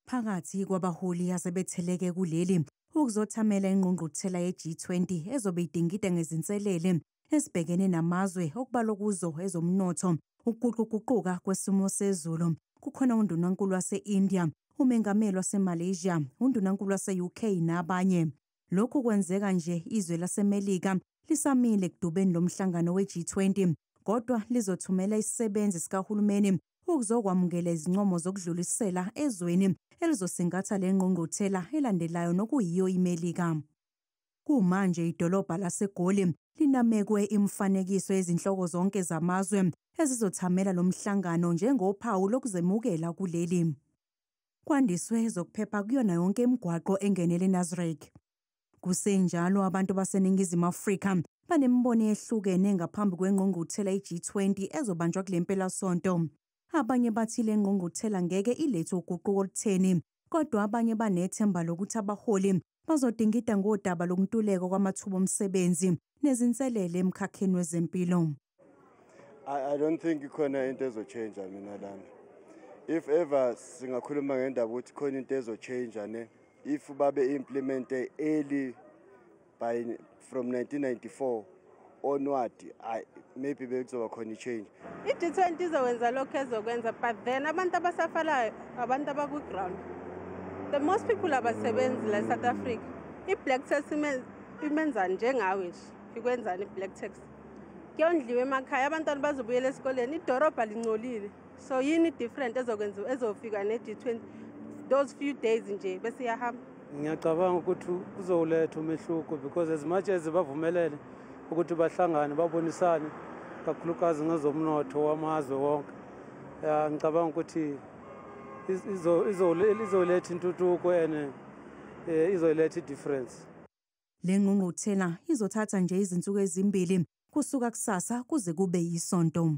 Phakathi kwabaholi asebetheleke kuleli ukuzothamela ingqungquthela ye-G20 ezobe idingida ngezinselele esibhekene namazwe okubalwa kuzo ezomnotho, ukuguquguquka kwesimo sezulu. Kukhona undunankulu wase-India, umengameli wase-Malaysia, undunankulu wase-UK nabanye. Lokhu kwenzeka nje izwe laseMelika lisamile ekudubeni lomhlangano we-G20, kodwa lizothumela isisebenzi sikahulumeni ukuzokwamukela izincomo zokudlulisela ezweni elizosingatha le ngqungquthela elandelayo nokuyiyo iMelika. Kumanje idolobha laseGoli linamekwe imifanekiso yezinhloko zonke zamazwe ezizothamela lo mhlangano njengophawu lokuzemukela kuleli. Kwandiswe ezokuphepha kuyona yonke imigwaqo engenele eNasrec. Kusenjalo abantu baseNingizimu Afrika banemibono ehlukene ngaphambi kwengqungquthela i-G20 ezobanjwa kule mpelasonto. Abanye bathi le ngqungquthela ngeke ilethe uguquko olutheni, kodwa abanye banethemba lokuthi abaholi bazodingida ngodaba lokuntuleka kwamathuba omsebenzi nezinselele emkhakheni wezempilo. I don't think ikhona into ezochange mina lana. If ever singakhuluma ngendaba ukuthi khona into ezochange ne, if babe implement early from 1994 onward, maybe bekuzoba khona i-change. I-G20 izokwenza lokho ezokwenza, but then abantu abasafalayo abantu abaku-ground. The most people abasebenzi la South Africa. I-black tax imenzani njengawe nje, ikwenzani i-black tax? Kuyondliwa emakhaya, abantwana bazobuyela esikoleni, idorobha lingcolile. So yini different ezokwenza ezofika ne-G20 those few days nje bese iyahamba? Ngiyacabanga ukuthi kuzoletha umehluko because as much as bavumelele ukuthi bahlangane babonisane kakhulukazi ngezomnotho wamazwe wonke, ngicabanga ukuthi izoletha intuthuko and izoletha i-difference. Le ngqungquthela izothatha nje izinsuku ezimbili kusuka kusasa kuze kube yisonto.